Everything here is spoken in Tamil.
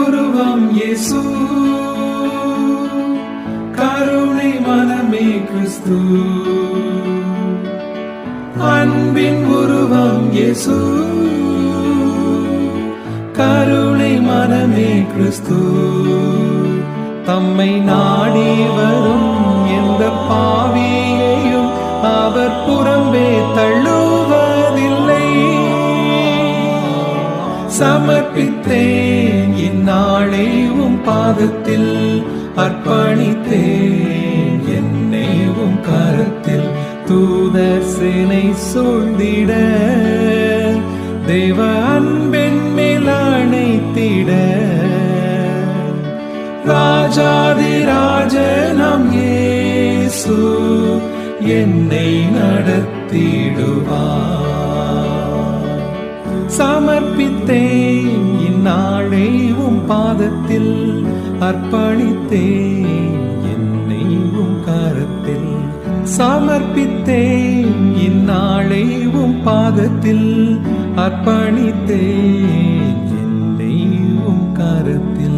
உருவம் இயேசு, கருணை மனமே கிறிஸ்து. அன்பின் உருவம் இயேசு, கருணை மனமே கிறிஸ்து. தம்மை நாடி வரும் எந்த பாவியையும் அவர் புறம்பே தள்ளுவதில்லை. சமர்ப்பித்தேன் இந்நாளை உம் பாதத்தில், அர்ப்பணித்தேன் என்னை உம் கரத்தில். தூதர் சேனை சூழ்ந்திட, தேவ அன்பின் மேல் அணைத்திட, ராஜாதி ராஜனாம் இயேசு என்னை நடத்திடுவார். சமர்ப்பித்தேன் இந்நாளை உம் பாதத்தில், அர்ப்பணித்தேன் என்னை உம் கரத்தில். சமர்ப்பித்தேன் இந்நாளை உம் பாதத்தில், அர்ப்பணித்தேன் என்னை உம் கரத்தில்.